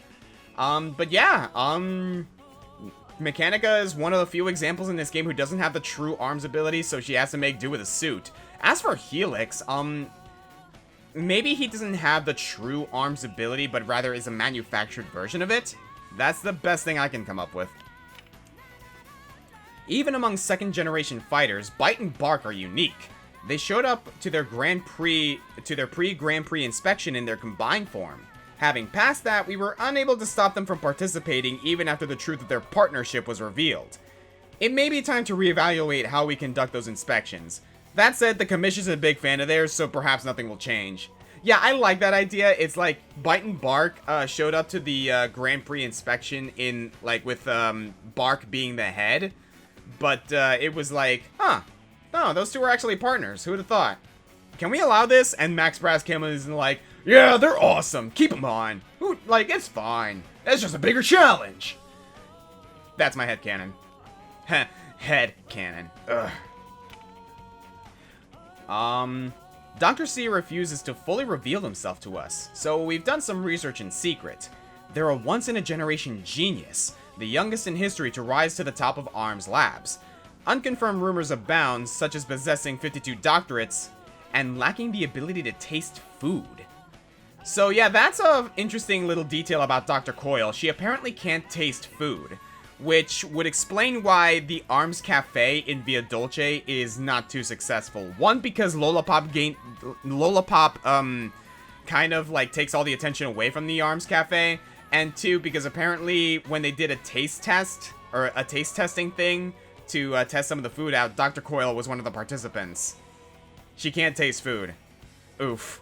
But yeah, Mechanica is one of the few examples in this game who doesn't have the true arms ability, so she has to make do with a suit. As for Helix, maybe he doesn't have the true arms ability, but rather is a manufactured version of it. That's the best thing I can come up with. Even among second-generation fighters, Bite and Bark are unique. They showed up to their pre-Grand Prix inspection in their combined form. Having passed that, we were unable to stop them from participating even after the truth of their partnership was revealed. It may be time to reevaluate how we conduct those inspections. That said, the commission's a big fan of theirs, so perhaps nothing will change. Yeah, I like that idea. It's like Bite and Bark showed up to the Grand Prix inspection in, like, with Bark being the head. But it was like, huh, no, those two are actually partners. Who would have thought? Can we allow this? And Max Brass came in and is like, yeah, they're awesome. Keep them on. Ooh, like, it's fine. It's just a bigger challenge. That's my headcanon. Headcanon. Ugh. Dr. C refuses to fully reveal himself to us, so we've done some research in secret. They're a once-in-a-generation genius, the youngest in history to rise to the top of ARMS Labs. Unconfirmed rumors abound, such as possessing 52 doctorates, and lacking the ability to taste food. So yeah, that's an interesting little detail about Dr. Coyle. She apparently can't taste food, which would explain why the ARMS Cafe in Via Dolce is not too successful. One, because Lollipop kind of, like, takes all the attention away from the ARMS Cafe, and two, because apparently when they did a taste test, or a taste testing thing, to test some of the food out, Dr. Coyle was one of the participants. She can't taste food. Oof.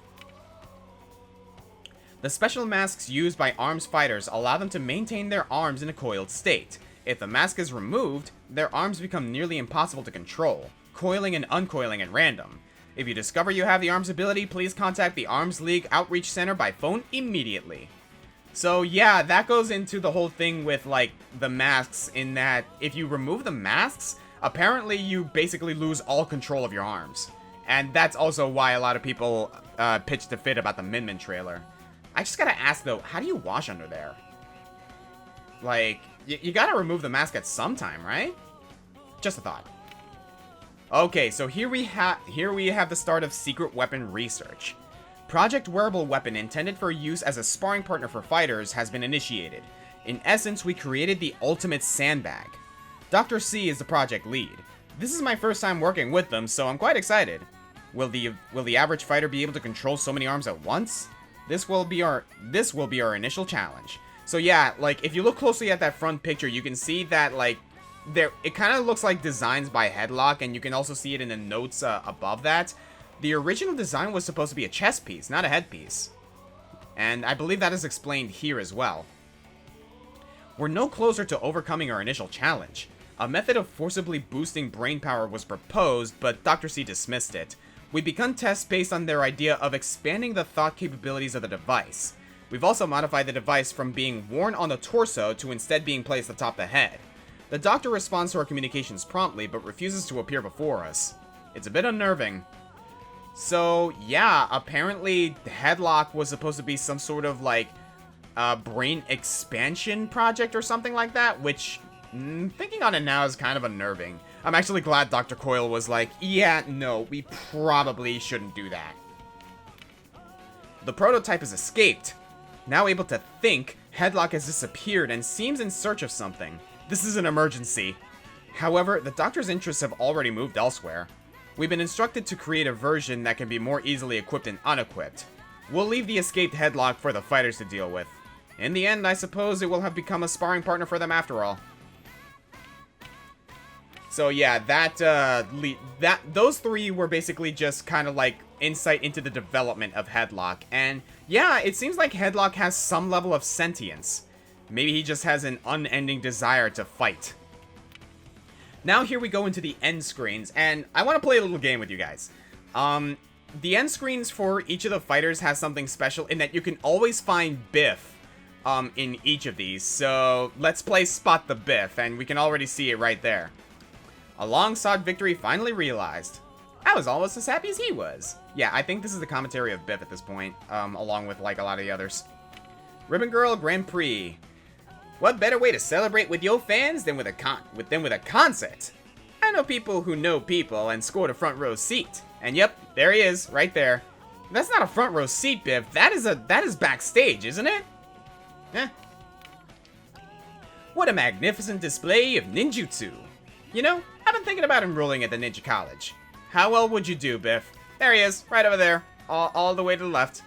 The special masks used by ARMS fighters allow them to maintain their arms in a coiled state. If the mask is removed, their arms become nearly impossible to control, coiling and uncoiling at random. If you discover you have the ARMS ability, please contact the ARMS League Outreach Center by phone immediately. So yeah, that goes into the whole thing with, like, the masks, in that if you remove the masks, apparently you basically lose all control of your arms. And that's also why a lot of people pitched a fit about the Min Min trailer. I just gotta ask, though, how do you wash under there? Like, you gotta remove the mask at some time, right? Just a thought. Okay, so here we have the start of secret weapon research. Project Wearable Weapon, intended for use as a sparring partner for fighters, has been initiated. In essence, we created the ultimate sandbag. Dr. C is the project lead. This is my first time working with them, so I'm quite excited. Will the average fighter be able to control so many arms at once? This will be our initial challenge. So yeah, like, if you look closely at that front picture, you can see that, like, it kind of looks like designs by Headlock, and you can also see it in the notes above that. The original design was supposed to be a chest piece, not a headpiece. And I believe that is explained here as well. We're no closer to overcoming our initial challenge. A method of forcibly boosting brain power was proposed, but Dr. C dismissed it. We begun tests based on their idea of expanding the thought capabilities of the device. We've also modified the device from being worn on the torso to instead being placed atop the head. The doctor responds to our communications promptly, but refuses to appear before us. It's a bit unnerving. So, yeah, apparently Headlock was supposed to be some sort of, like, brain expansion project or something like that, which, thinking on it now, is kind of unnerving. I'm actually glad Dr. Coyle was like, yeah, no, we probably shouldn't do that. The prototype has escaped. Now able to think, Headlock has disappeared and seems in search of something. This is an emergency. However, the doctor's interests have already moved elsewhere. We've been instructed to create a version that can be more easily equipped and unequipped. We'll leave the escaped Headlock for the fighters to deal with. In the end, I suppose it will have become a sparring partner for them after all. So yeah, those three were basically just kind of like insight into the development of Headlock. And yeah, it seems like Headlock has some level of sentience. Maybe he just has an unending desire to fight. Now here we go into the end screens, and I want to play a little game with you guys. The end screens for each of the fighters has something special in that you can always find Biff in each of these. So let's play Spot the Biff, and we can already see it right there. A long-sought victory finally realized. I was almost as happy as he was. Yeah, I think this is the commentary of Biff at this point, along with like a lot of the others. Ribbon Girl Grand Prix. What better way to celebrate with your fans than with a concert? I know people who know people and scored a front row seat. And yep, there he is, right there. That's not a front row seat, Biff. That is backstage, isn't it? Eh. What a magnificent display of ninjutsu. You know, I've been thinking about enrolling at the ninja college. How well would you do, Biff? There he is, right over there, all the way to the left.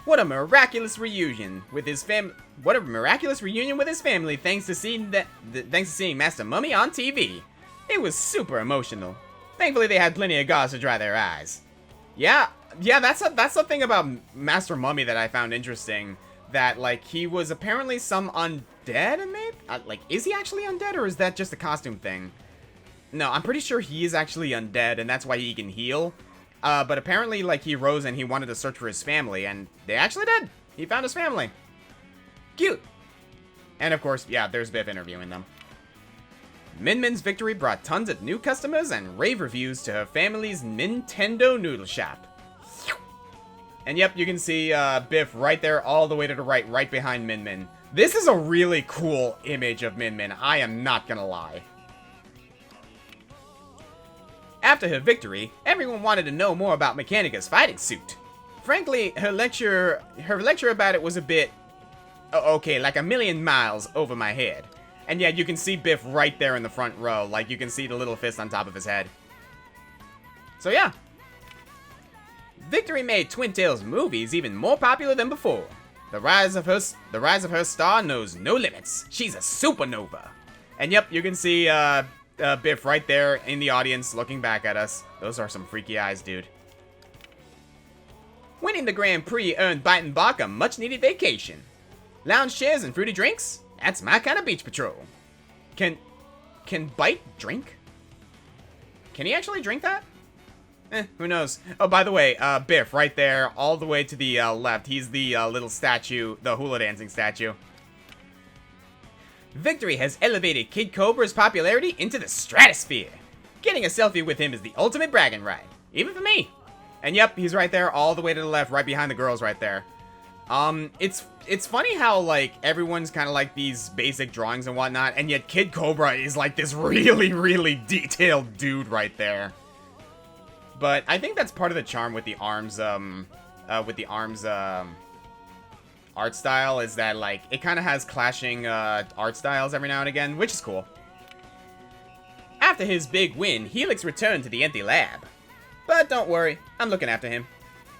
What a miraculous reunion with his family. What a miraculous reunion with his family, thanks to seeing Master Mummy on TV. It was super emotional. Thankfully, they had plenty of gauze to dry their eyes. Yeah, that's something about Master Mummy that I found interesting. That, like, he was apparently some undead, maybe? Like, is he actually undead, or is that just a costume thing? No, I'm pretty sure he is actually undead, and that's why he can heal. But apparently, like, he rose and he wanted to search for his family, and they actually did. He found his family. Cute. And of course, yeah, there's Biff interviewing them. Min Min's victory brought tons of new customers and rave reviews to her family's Nintendo noodle shop. And yep, you can see Biff right there all the way to the right behind Min Min. This is a really cool image of Min Min, I am not gonna lie. After her victory, everyone wanted to know more about Mechanica's fighting suit. Frankly, her lecture about it was a bit, okay, like a million miles over my head. And yeah, you can see Biff right there in the front row, like you can see the little fist on top of his head. So yeah. Victory made Twin Tails movies even more popular than before. The rise of her star knows no limits. She's a supernova. And yep, you can see Biff right there in the audience looking back at us. Those are some freaky eyes, dude. Winning the Grand Prix earned Bite and Bach a much-needed vacation. Lounge chairs and fruity drinks? That's my kind of beach patrol. Can Bite drink? Can he actually drink that? Who knows? Oh, by the way, Biff, right there, all the way to the left. He's the little statue, the hula dancing statue. Victory has elevated Kid Cobra's popularity into the stratosphere. Getting a selfie with him is the ultimate bragging right, even for me. And yep, he's right there, all the way to the left, right behind the girls right there. It's funny how, like, everyone's kind of like these basic drawings and whatnot, and yet Kid Cobra is like this really, really detailed dude right there. But I think that's part of the charm with the arms, art style, is that, like, it kind of has clashing, art styles every now and again, which is cool. After his big win, Helix returned to the empty lab. But don't worry, I'm looking after him.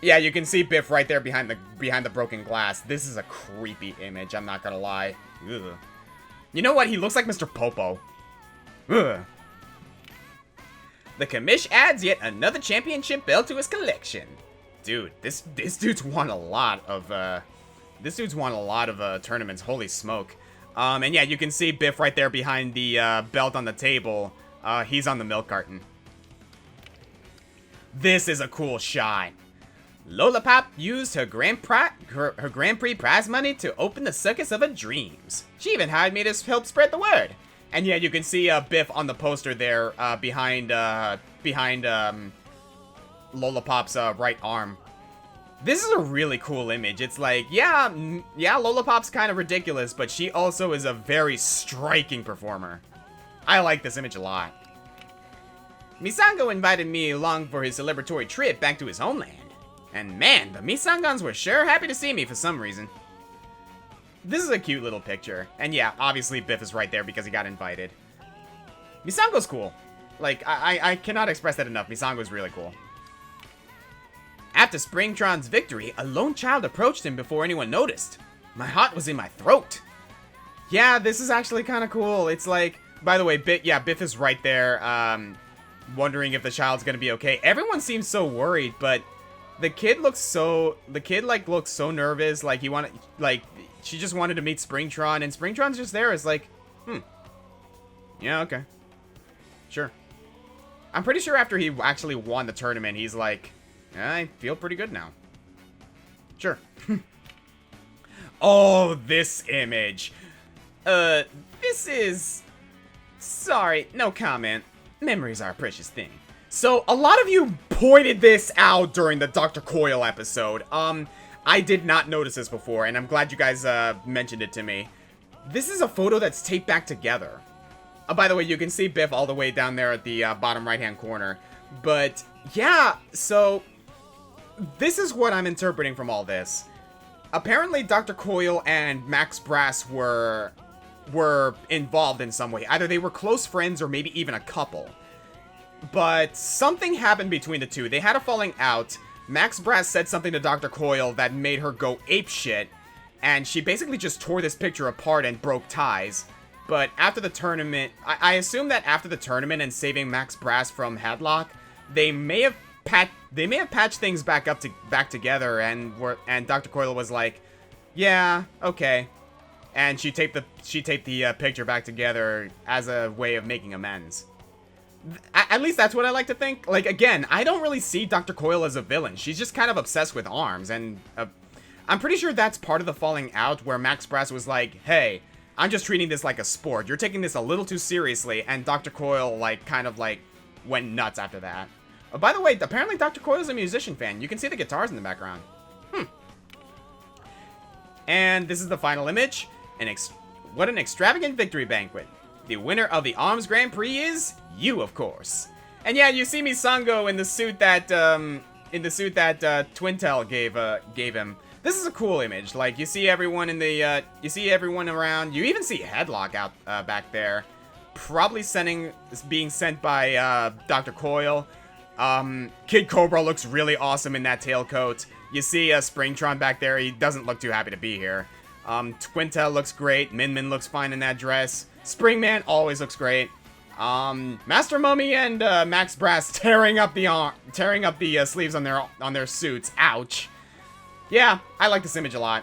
Yeah, you can see Biff right there behind the broken glass. This is a creepy image, I'm not gonna lie. Ugh. You know what? He looks like Mr. Popo. Ugh. The commish adds yet another championship belt to his collection. Dude, this dude's won a lot of tournaments. Holy smoke. And yeah, you can see Biff right there behind the belt on the table. He's on the milk carton. This is a cool shot. Lola Pop used her Grand Prix prize money to open the Circus of her dreams. She even hired me to help spread the word. And yeah, you can see Biff on the poster there behind Lola Pop's right arm. This is a really cool image. It's like, yeah, Lola Pop's kind of ridiculous, but she also is a very striking performer. I like this image a lot. Misango invited me along for his celebratory trip back to his homeland. And man, the Misangans were sure happy to see me for some reason. This is a cute little picture. And yeah, obviously Biff is right there because he got invited. Misango's cool. Like, I cannot express that enough. Misango's really cool. After Springtron's victory, a lone child approached him before anyone noticed. My heart was in my throat. Yeah, this is actually kind of cool. It's like, by the way, Biff is right there, wondering if the child's gonna be okay. Everyone seems so worried, but the kid looks so nervous. Like, she just wanted to meet Springtron, and Springtron's just there. It's like, yeah, okay, sure. I'm pretty sure after he actually won the tournament, he's like, I feel pretty good now. Sure. Oh, this image. This is... Sorry, no comment. Memories are a precious thing. So, a lot of you pointed this out during the Dr. Coyle episode. I did not notice this before, and I'm glad you guys, mentioned it to me. This is a photo that's taped back together. By the way, you can see Biff all the way down there at the, bottom right-hand corner. But, yeah, so... This is what I'm interpreting from all this. Apparently, Dr. Coyle and Max Brass were involved in some way. Either they were close friends or maybe even a couple. But something happened between the two. They had a falling out. Max Brass said something to Dr. Coyle that made her go apeshit, and she basically just tore this picture apart and broke ties. But after the tournament, I assume that after the tournament and saving Max Brass from Headlock, they may have patched things back together, and Dr. Coyle was like, yeah, okay. And she taped the picture back together as a way of making amends. At least that's what I like to think. Like, again, I don't really see Dr. Coyle as a villain. She's just kind of obsessed with arms, and I'm pretty sure that's part of the falling out where Max Brass was like, hey, I'm just treating this like a sport. You're taking this a little too seriously, and Dr. Coyle, like, kind of, like, went nuts after that. By the way, apparently Dr. Coyle's a musician fan. You can see the guitars in the background. And this is the final image. What an extravagant victory banquet. The winner of the Arms Grand Prix is you, of course. And yeah, you see Misango in the suit that Twintel gave him. This is a cool image. Like, you see everyone around. You even see Headlock out back there, probably being sent by Dr. Coyle. Kid Cobra looks really awesome in that tailcoat. You see Springtron back there. He doesn't look too happy to be here. Twintel looks great. Min Min looks fine in that dress. Springman always looks great. Master Mummy and Max Brass tearing up the sleeves on their suits. Ouch. Yeah, I like this image a lot.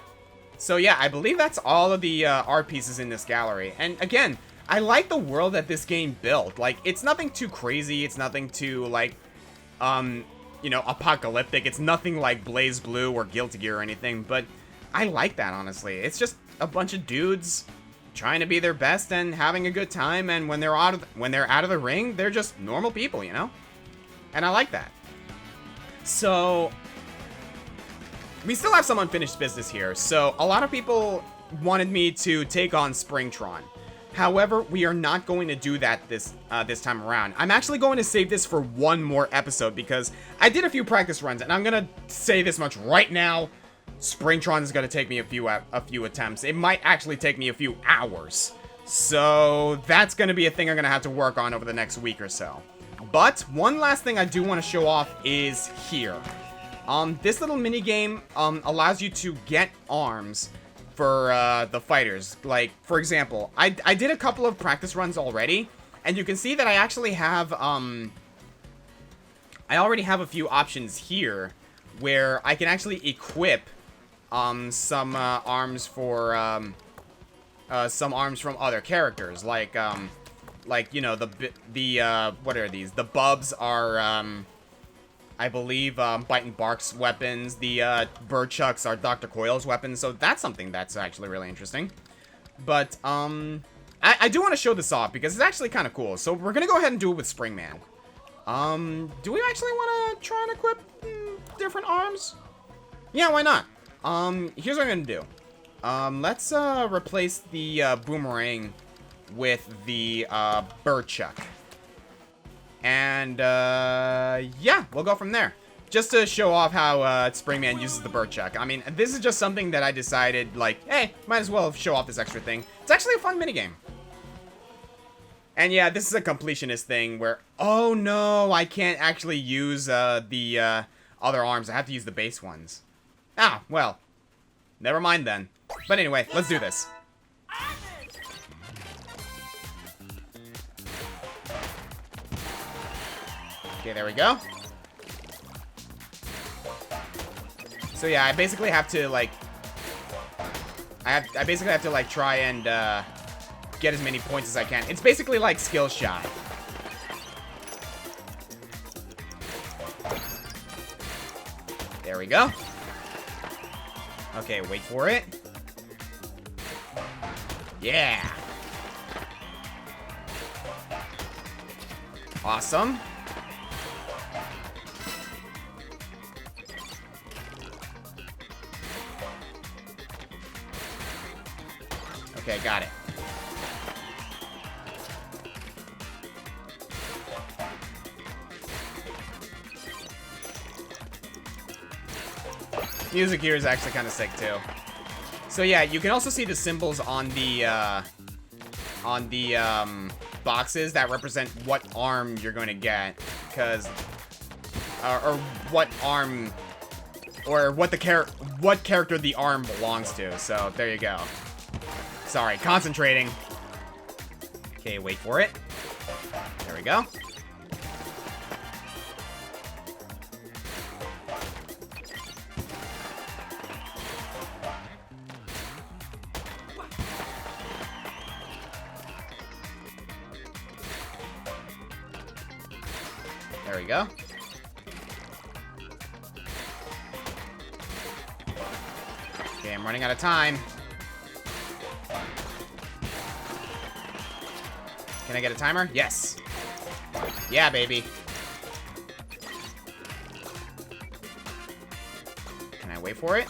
So yeah, I believe that's all of the art pieces in this gallery. And again, I like the world that this game built. Like, it's nothing too crazy. It's nothing too, like, you know, apocalyptic. It's nothing like Blaze Blue or Guilty Gear or anything, but I like that, honestly. It's just a bunch of dudes trying to be their best and having a good time, and when they're out of the ring, they're just normal people, you know? And I like that. So we still have some unfinished business here. So a lot of people wanted me to take on Springtron. However, we are not going to do that this time around. I'm actually going to save this for one more episode because I did a few practice runs, and I'm gonna say this much right now. Springtron is going to take me a few attempts. It might actually take me a few hours. So that's going to be a thing I'm going to have to work on over the next week or so. But one last thing I do want to show off is here. This little minigame allows you to get arms for the fighters. Like, for example, I did a couple of practice runs already, and you can see that I actually have, I already have a few options here where I can actually equip some arms for some arms from other characters, like you know, what are these? The Bubs are I believe Bite and Bark's weapons. The Birdchucks are Dr. Coil's weapons. So that's something that's actually really interesting. But I do want to show this off because it's actually kind of cool. So we're gonna go ahead and do it with Springman. Do we actually want to try and equip different arms? Yeah, why not? Here's what I'm gonna do. Let's replace the Boomerang with the Birdchuck. And yeah, we'll go from there. Just to show off how Springman uses the Birdchuck. I mean, this is just something that I decided, like, hey, might as well show off this extra thing. It's actually a fun minigame. And yeah, this is a completionist thing where, oh no, I can't actually use the other arms. I have to use the base ones. Ah, well, never mind then. But anyway, let's do this. Okay, there we go. So yeah, I basically have to like, I basically have to like try and get as many points as I can. It's basically like skill shot. There we go. Okay, wait for it. Yeah. Awesome. Okay, got it. Music here is actually kind of sick too. So yeah, you can also see the symbols on the boxes that represent what arm you're going to get, because or what arm or what character the arm belongs to. So there you go. Sorry, concentrating. Okay, wait for it. There we go. There we go. Okay, I'm running out of time. Can I get a timer? Yes. Yeah, baby. Can I wait for it?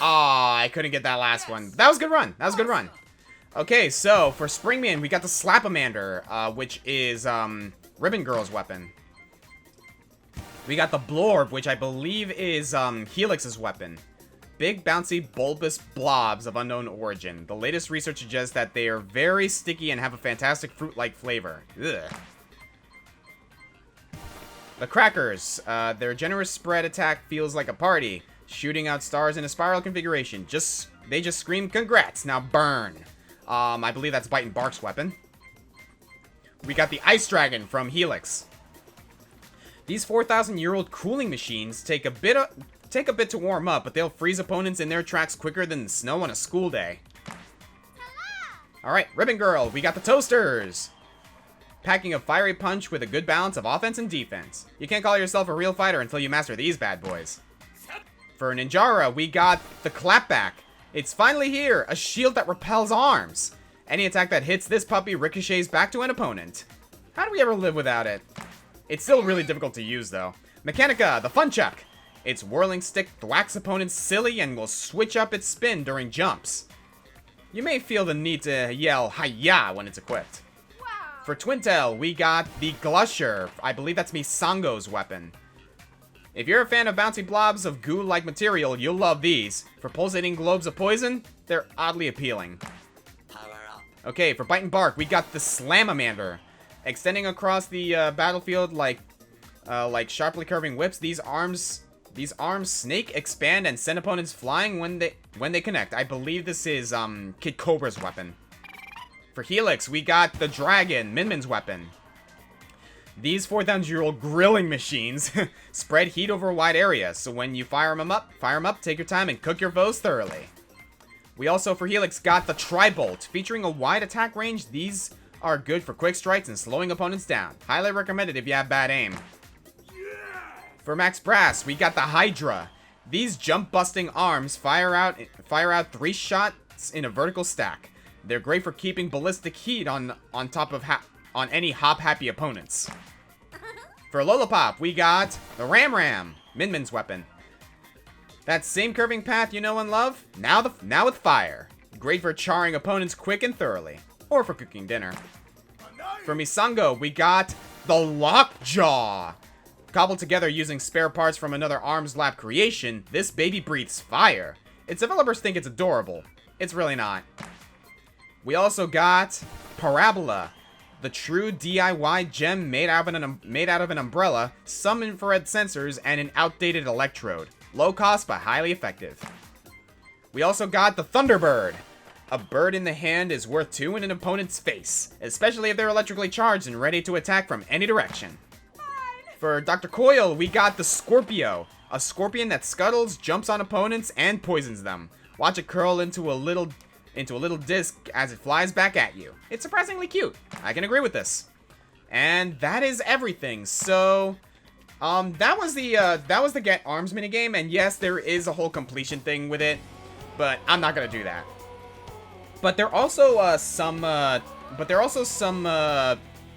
Aw, I couldn't get that last one. That was a good run. That was a good run. Okay, so for Springman, we got the Slap-O-Mander, which is Ribbon Girl's weapon. We got the Blorb, which I believe is Helix's weapon. Big, bouncy, bulbous blobs of unknown origin. The latest research suggests that they are very sticky and have a fantastic fruit-like flavor. Ugh. The Crackers. Their generous spread attack feels like a party, shooting out stars in a spiral configuration. They just scream, congrats, now burn. I believe that's Bite and Bark's weapon. We got the Ice Dragon from Helix. These 4,000-year-old cooling machines take a bit to warm up, but they'll freeze opponents in their tracks quicker than the snow on a school day. Alright, Ribbon Girl, we got the Toasters! Packing a fiery punch with a good balance of offense and defense. You can't call yourself a real fighter until you master these bad boys. For Ninjara, we got the Clapback. It's finally here, a shield that repels arms. Any attack that hits this puppy ricochets back to an opponent. How do we ever live without it? It's still really difficult to use, though. Mechanica, the Funchuck. Its whirling stick thwacks opponents silly and will switch up its spin during jumps. You may feel the need to yell hi-ya when it's equipped. Wow. For Twintail, we got the Glusher. I believe that's Misango's weapon. If you're a fan of bouncy blobs of goo-like material, you'll love these. For pulsating globes of poison, they're oddly appealing. Okay, for Bite and Bark, we got the Slamamander. Extending across the battlefield like sharply curving whips, these arms snake, expand, and send opponents flying when they connect. I believe this is Kid Cobra's weapon. For Helix, we got the Dragon, Min-Min's weapon. These 4,000-year-old grilling machines spread heat over a wide area, so when you fire them up, take your time and cook your foes thoroughly. We also, for Helix, got the Tri-Bolt. Featuring a wide attack range, these are good for quick strikes and slowing opponents down. Highly recommended if you have bad aim. For Max Brass, we got the Hydra. These jump-busting arms fire out 3 shots in a vertical stack. They're great for keeping ballistic heat on top of on any hop-happy opponents. For Lollipop, we got the Ram Ram, Min-Min's weapon. That same curving path you know and love, now with fire. Great for charring opponents quick and thoroughly, or for cooking dinner. For Misango, we got the Lockjaw. Cobbled together using spare parts from another Arms Lab creation, this baby breathes fire. Its developers think it's adorable. It's really not. We also got Parabola, the true DIY gem made out of an umbrella, some infrared sensors, and an outdated electrode. Low cost, but highly effective. We also got the Thunderbird. A bird in the hand is worth 2 in an opponent's face, especially if they're electrically charged and ready to attack from any direction. For Dr. Coil, we got the Scorpio. A scorpion that scuttles, jumps on opponents, and poisons them. Watch it curl into a little disc as it flies back at you. It's surprisingly cute. I can agree with this. And that is everything. So that was the Get Arms minigame, and yes, there is a whole completion thing with it, but I'm not gonna do that. But there are also some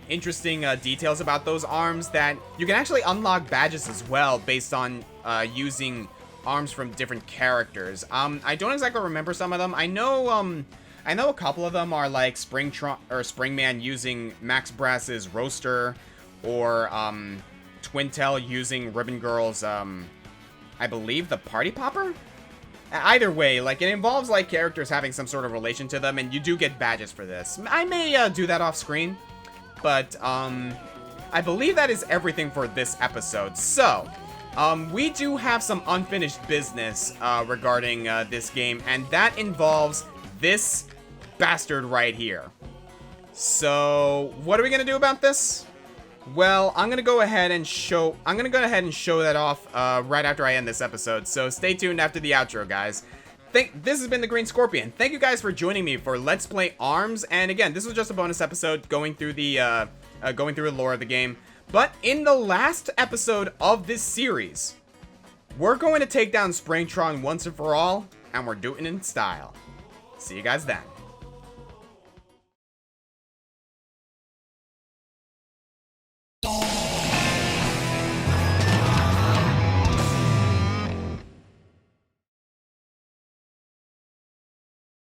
interesting details about those arms that you can actually unlock badges as well based on using arms from different characters. I don't exactly remember some of them. I know a couple of them are like Springman using Max Brass's Roaster, or Twintail using Ribbon Girl's I believe the Party Popper? Either way, like, it involves like characters having some sort of relation to them, and you do get badges for this. I may do that off screen, but I believe that is everything for this episode. So we do have some unfinished business regarding this game, and that involves this bastard right here. So what are we gonna do about this? Well, I'm gonna go ahead and show that off right after I end this episode. So stay tuned after the outro, guys. This has been the Green Scorpion. Thank you guys for joining me for Let's Play ARMS. And again, this was just a bonus episode going through the lore of the game. But in the last episode of this series, we're going to take down Springtron once and for all, and we're doing it in style. See you guys then.